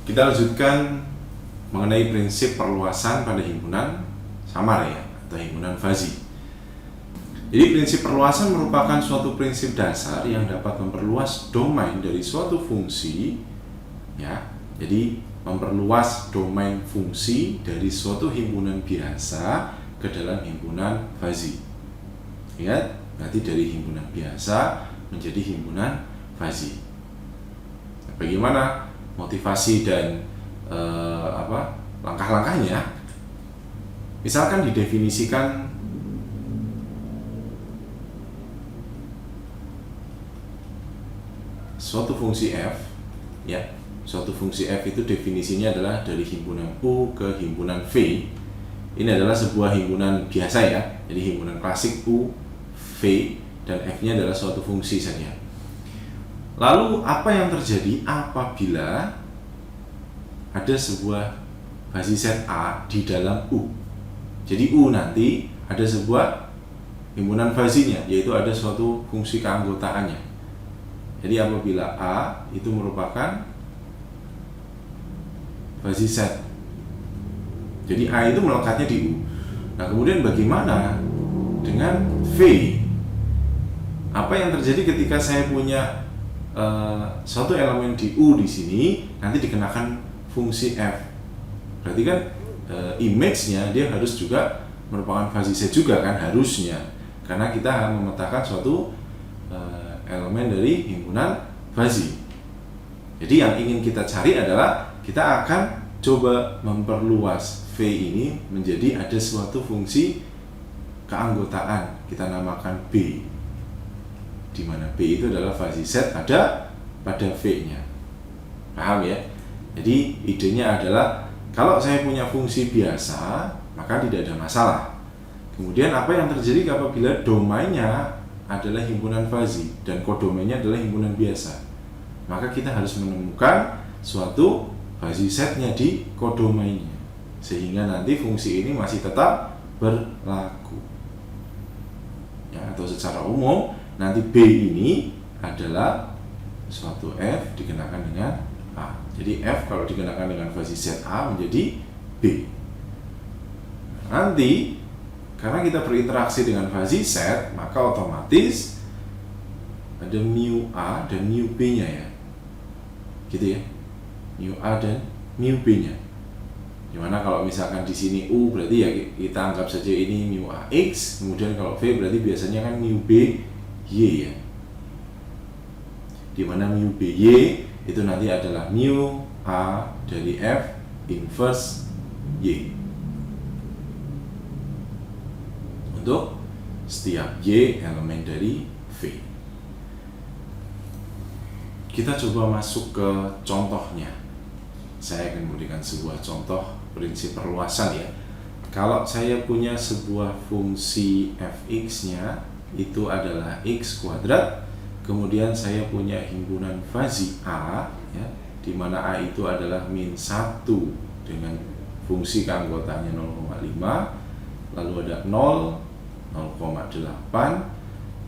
Kita lanjutkan mengenai prinsip perluasan pada himpunan samar ya, atau himpunan fuzzy. Jadi prinsip perluasan merupakan suatu prinsip dasar yang dapat memperluas domain dari suatu fungsi ya. Jadi memperluas domain fungsi dari suatu himpunan biasa ke dalam himpunan fuzzy. Ingat, berarti dari himpunan biasa menjadi himpunan fuzzy. Bagaimana motivasi dan langkah-langkahnya? Misalkan didefinisikan suatu fungsi f, ya, suatu fungsi f itu definisinya adalah dari himpunan U ke himpunan V. Ini adalah sebuah himpunan biasa ya, jadi himpunan klasik U, V, dan f-nya adalah suatu fungsi saja. Lalu apa yang terjadi apabila ada sebuah fuzzy set A di dalam U? Jadi U nanti ada sebuah himpunan fuzzy-nya, yaitu ada suatu fungsi keanggotaannya. Jadi apabila A itu merupakan fuzzy set, jadi A itu melekatnya di U. Nah kemudian bagaimana dengan V? Apa yang terjadi ketika saya punya suatu elemen di U di sini nanti dikenakan fungsi F? Berarti kan image-nya dia harus juga merupakan fuzzy set juga kan, harusnya, karena kita memetakan suatu elemen dari himpunan fuzzy. Jadi yang ingin kita cari adalah kita akan coba memperluas V ini menjadi ada suatu fungsi keanggotaan, kita namakan B, di mana B itu adalah fuzzy set pada V-nya. Paham ya? Jadi idenya adalah kalau saya punya fungsi biasa, maka tidak ada masalah. Kemudian apa yang terjadi apabila domainnya adalah himpunan fuzzy dan kodomainnya adalah himpunan biasa? Maka kita harus menemukan suatu fuzzy setnya di kodomainnya, sehingga nanti fungsi ini masih tetap berlaku. Ya, atau secara umum nanti B ini adalah suatu F dikenakan dengan A. Jadi F kalau dikenakan dengan fuzzy set A menjadi B. Nanti karena kita berinteraksi dengan fuzzy set, maka otomatis ada mu A dan mu B nya ya, gitu ya, mu A dan mu B nya. Dimana kalau misalkan di sini U berarti ya kita anggap saja ini mu A X, kemudian kalau V berarti biasanya kan mu B Y ya, dimana mu BY itu nanti adalah mu A dari F inverse Y untuk setiap Y elemen dari V. Kita coba masuk ke contohnya. Saya akan memberikan sebuah contoh prinsip perluasan ya. Kalau saya punya sebuah fungsi fx nya itu adalah x kuadrat, kemudian saya punya himpunan fuzzy A ya, di mana A itu adalah min 1 dengan fungsi keanggotaannya 0,5, lalu ada 0, 0,8,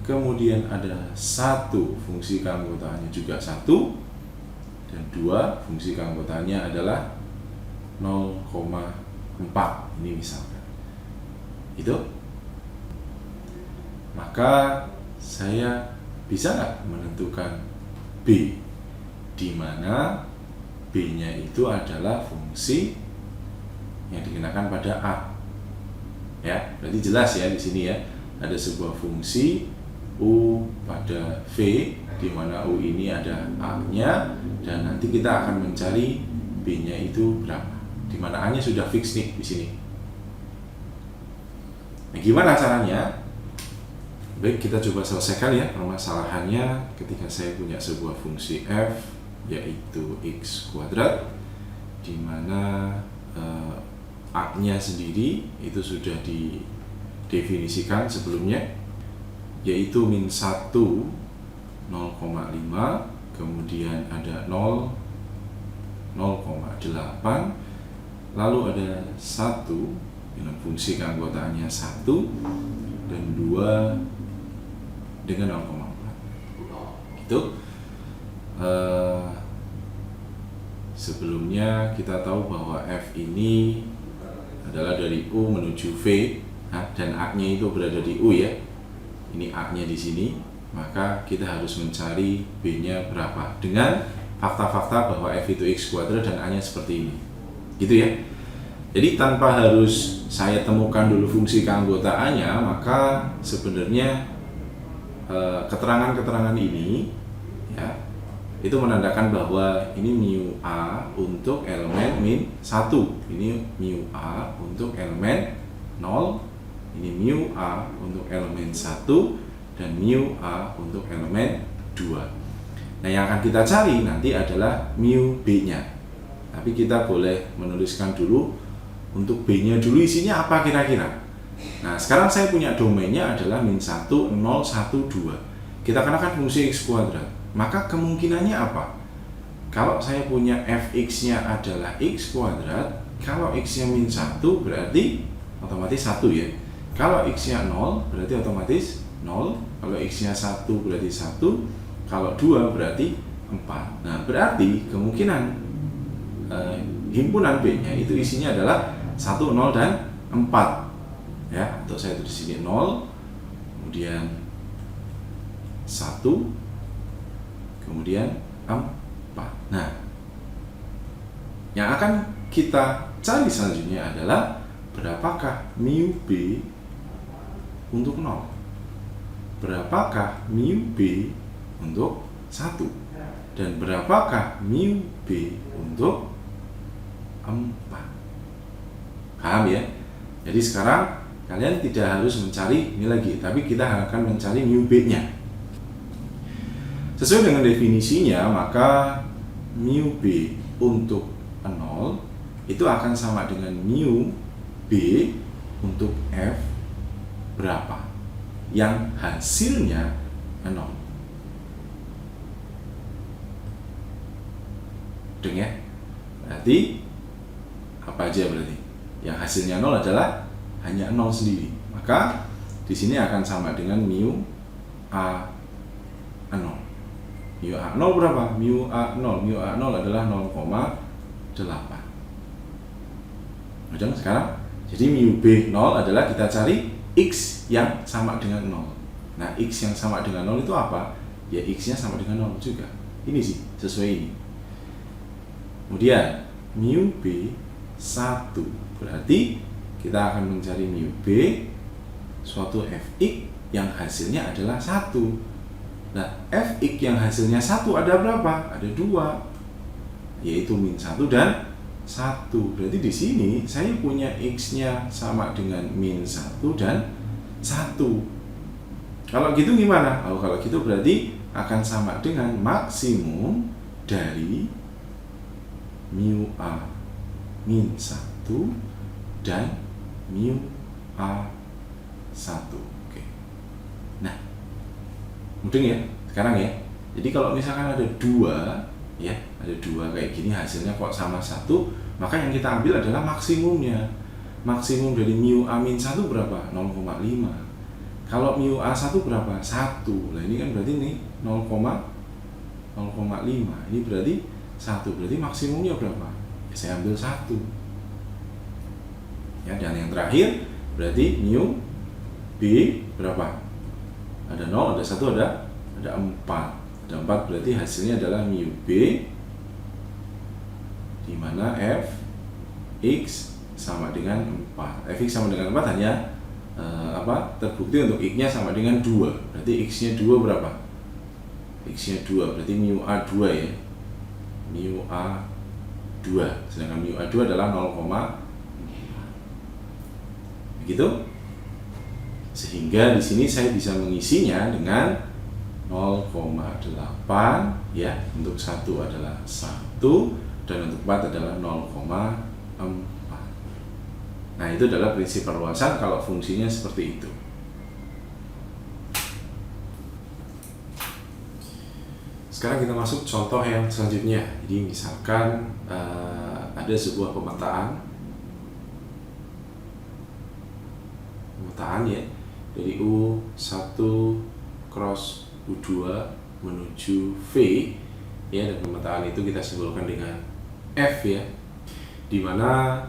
kemudian ada 1 fungsi keanggotaannya juga 1, dan 2 fungsi keanggotaannya adalah 0,4. Ini misalkan itu, maka saya bisa nggak menentukan B, di mana B-nya itu adalah fungsi yang dikenakan pada A. Ya, berarti jelas ya di sini ya, ada sebuah fungsi U pada V, di mana U ini ada A-nya, dan nanti kita akan mencari B-nya itu berapa, di mana A-nya sudah fix nih di sini. Nah, gimana caranya? Baik, kita coba selesaikan ya permasalahannya. Ketika saya punya sebuah fungsi f yaitu x kuadrat, di mana A-nya sendiri itu sudah didefinisikan sebelumnya, yaitu min 1 0,5, kemudian ada 0, 0,8, lalu ada 1 dengan fungsi keanggotaannya 1, dan 2 dengan 0,4 gitu. Sebelumnya kita tahu bahwa F ini adalah dari U menuju V, dan A-nya itu berada di U ya. Ini A-nya di sini, maka kita harus mencari B-nya berapa dengan fakta-fakta bahwa F itu X kuadrat dan A-nya seperti ini. Gitu ya. Jadi tanpa harus saya temukan dulu fungsi keanggotaannya, maka sebenarnya keterangan-keterangan ini ya, itu menandakan bahwa ini mu A untuk elemen min 1, ini mu A untuk elemen 0, ini mu A untuk elemen 1, dan mu A untuk elemen 2. Nah, yang akan kita cari nanti adalah mu B-nya. Tapi kita boleh menuliskan dulu untuk B-nya dulu isinya apa kira-kira. Nah, sekarang saya punya domainnya adalah min 1, 0, 1, 2. Kita kenakan fungsi X kuadrat. Maka kemungkinannya apa? Kalau saya punya fx-nya adalah X kuadrat, kalau X-nya min 1 berarti otomatis 1 ya. Kalau X-nya 0 berarti otomatis 0. Kalau X-nya 1 berarti 1. Kalau 2 berarti 4. Nah, berarti kemungkinan himpunan B-nya itu isinya adalah 1, 0, dan 4 ya. Untuk saya tulis di sini 0, kemudian 1, kemudian 4. Nah, yang akan kita cari selanjutnya adalah berapakah mu B untuk 0, berapakah mu B untuk 1, dan berapakah mu B untuk 4. Paham ya? Jadi sekarang kalian tidak harus mencari ini lagi, tapi kita akan mencari mu B-nya. Sesuai dengan definisinya, maka mu B untuk 0 itu akan sama dengan mu B untuk F berapa yang hasilnya 0. Ya? Berarti apa aja berarti? Yang hasilnya 0 adalah hanya 0 sendiri. Maka di sini akan sama dengan mu A 0. Mu A 0 berapa? Mu A 0. Mu A 0 adalah 0,8. Udah sekarang? Jadi mu B 0 adalah kita cari X yang sama dengan 0. Nah, X yang sama dengan 0 itu apa? Ya, X-nya sama dengan 0 juga. Ini sih, sesuai ini. Kemudian mu B 1 berarti kita akan mencari mu B suatu fx yang hasilnya adalah 1. Nah, fx yang hasilnya 1 ada berapa? Ada 2, yaitu min 1 dan 1. Berarti di sini saya punya x-nya sama dengan min 1 dan 1. Kalau gitu gimana? Kalau gitu berarti akan sama dengan maksimum dari mu A min 1 dan mu A 1. Oke. Nah, mudeng ya sekarang ya. Jadi kalau misalkan ada 2 ya, ada 2 kayak gini hasilnya kok sama 1, maka yang kita ambil adalah maksimumnya. Maksimum dari mu A min 1 berapa? 0,5. Kalau mu A 1 berapa? 1. Nah, ini kan berarti ini 0,5. Ini berarti 1. Berarti maksimumnya berapa? Saya ambil 1 ya. Dan yang terakhir berarti mu B berapa? Ada 0, ada 1, ada 4. Ada 4 berarti hasilnya adalah mu B, di mana f x sama dengan 4. Fx sama dengan 4 hanya terbukti untuk x-nya sama dengan 2. Berarti x-nya 2 berapa? X-nya 2 berarti mu A 2 ya. Mu A 2, sedangkan mu A 2 adalah 0,4. Begitu? Sehingga di sini saya bisa mengisinya dengan 0,8 ya. Untuk 1 adalah 1 dan untuk 4 adalah 0,4. Nah, itu adalah prinsip perluasan kalau fungsinya seperti itu. Sekarang kita masuk contoh yang selanjutnya. Jadi misalkan ada sebuah pemetaan ya, dari U1 cross U2 menuju V ya, dan pemetaan itu kita simbolkan dengan F ya, dimana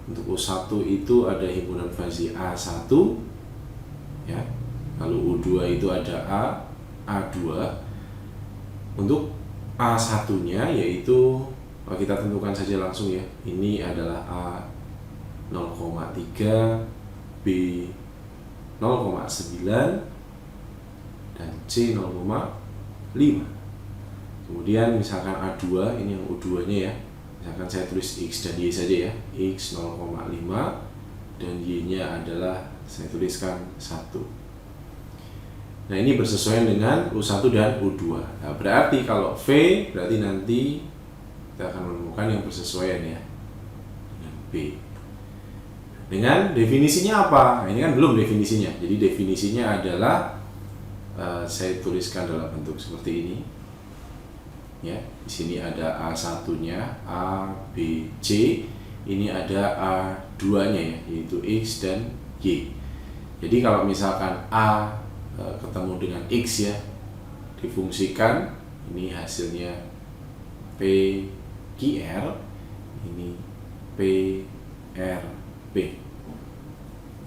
untuk U1 itu ada himpunan fuzzy A1 ya, lalu U2 itu ada A2. Untuk A1 nya yaitu kita tentukan saja langsung ya, ini adalah A 0,3, B 0,9 dan C 0,5. Kemudian misalkan A2, ini yang U2 nya ya, misalkan saya tulis X dan Y saja ya, X 0,5 dan Y nya adalah saya tuliskan 1. Nah ini bersesuaian dengan U1 dan U2. Nah, berarti kalau V berarti nanti kita akan menemukan yang bersesuaian ya dengan B. Dengan definisinya apa? Nah, ini kan belum definisinya. Jadi definisinya adalah saya tuliskan dalam bentuk seperti ini. Ya, di sini ada A1-nya, A, B, C. Ini ada A2-nya ya, yaitu X dan Y. Jadi kalau misalkan A ketemu dengan X ya, difungsikan, ini hasilnya PQR, ini PRP.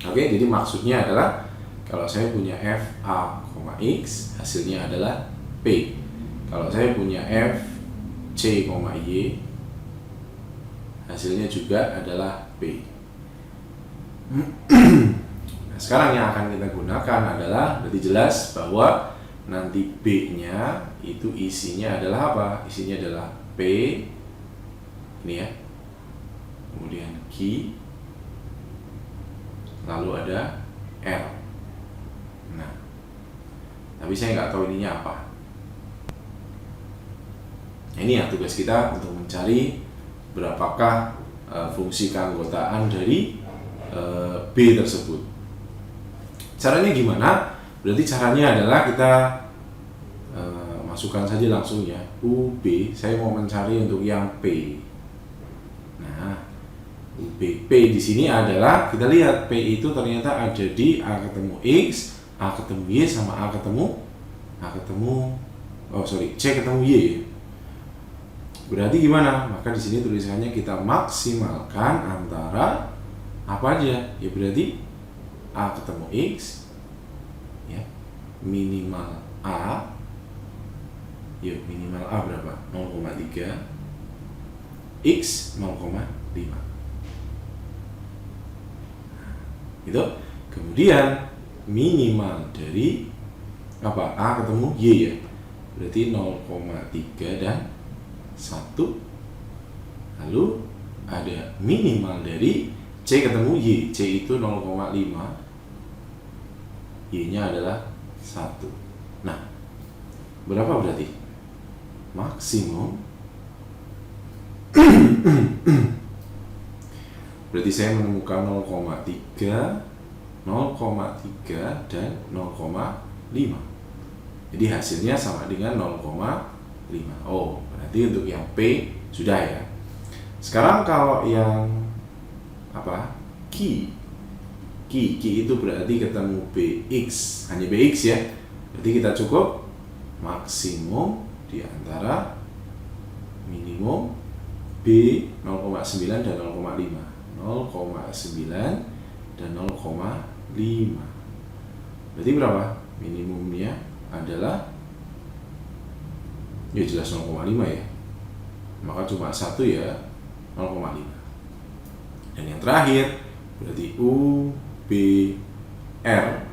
Oke, jadi maksudnya adalah kalau saya punya F A, X, hasilnya adalah P. Kalau saya punya F C, Y, hasilnya juga adalah P. Nah, sekarang yang akan kita gunakan adalah berarti jelas bahwa nanti B-nya itu isinya adalah apa? Isinya adalah P ini ya. Kemudian Q, lalu ada R. Nah, tapi saya nggak tahu ininya apa. Ini ya tugas kita untuk mencari berapakah fungsi keanggotaan dari B tersebut. Caranya gimana? Berarti caranya adalah kita masukkan saja langsung ya, UB. Saya mau mencari untuk yang P. Nah, UB P di sini adalah kita lihat P itu ternyata ada di A ketemu X, A ketemu Y sama C ketemu Y. Berarti gimana? Maka di sini tulisannya kita maksimalkan antara apa aja? Ya berarti A ketemu X ya, minimal A. Yuk, minimal A berapa? 0,3, X 0,5. Gitu. Kemudian minimal dari apa? A ketemu Y ya. Berarti 0,3 dan 1. Lalu ada minimal dari C ketemu Y. C itu 0,5, Y nya adalah 1. Nah, berapa berarti? Maksimum berarti saya menemukan 0,3, 0,3 dan 0,5. Jadi hasilnya sama dengan 0,5. Oh, berarti untuk yang P sudah ya. Sekarang kalau yang apa? Q itu berarti ketemu BX, hanya BX ya. Berarti kita cukup maksimum di antara minimum B 0,9 dan 0,5. 0,9 dan 0,5. Berarti berapa? Minimumnya adalah ya jelas 0,5 ya. Maka cuma satu ya, 0,5. Dan yang terakhir berarti U, B, R.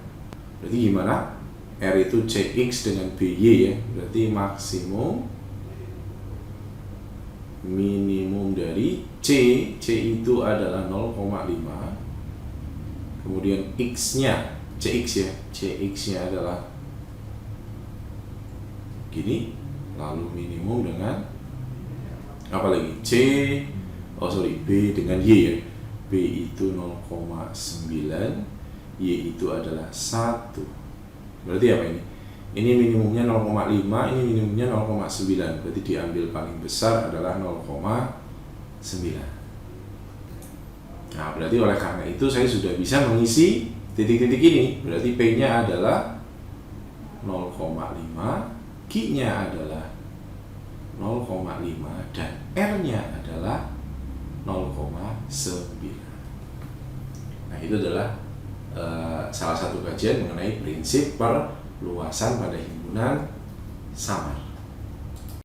Berarti gimana? R itu CX dengan BY ya. Berarti maksimum minimum dari C itu adalah 0,5. Kemudian X-nya, CX ya. CX-nya adalah gini. Lalu minimum dengan apa lagi? B dengan Y ya. B itu 0,9, Y itu adalah 1. Berarti apa ini? Ini minimumnya 0,5, ini minimumnya 0,9. Berarti diambil paling besar adalah 0,9. Nah, berarti oleh karena itu saya sudah bisa mengisi titik-titik ini. Berarti P-nya adalah 0,5, Q-nya adalah 0,5 dan R-nya adalah 0,9. Nah, itu adalah salah satu kajian mengenai prinsip perluasan pada himpunan samar.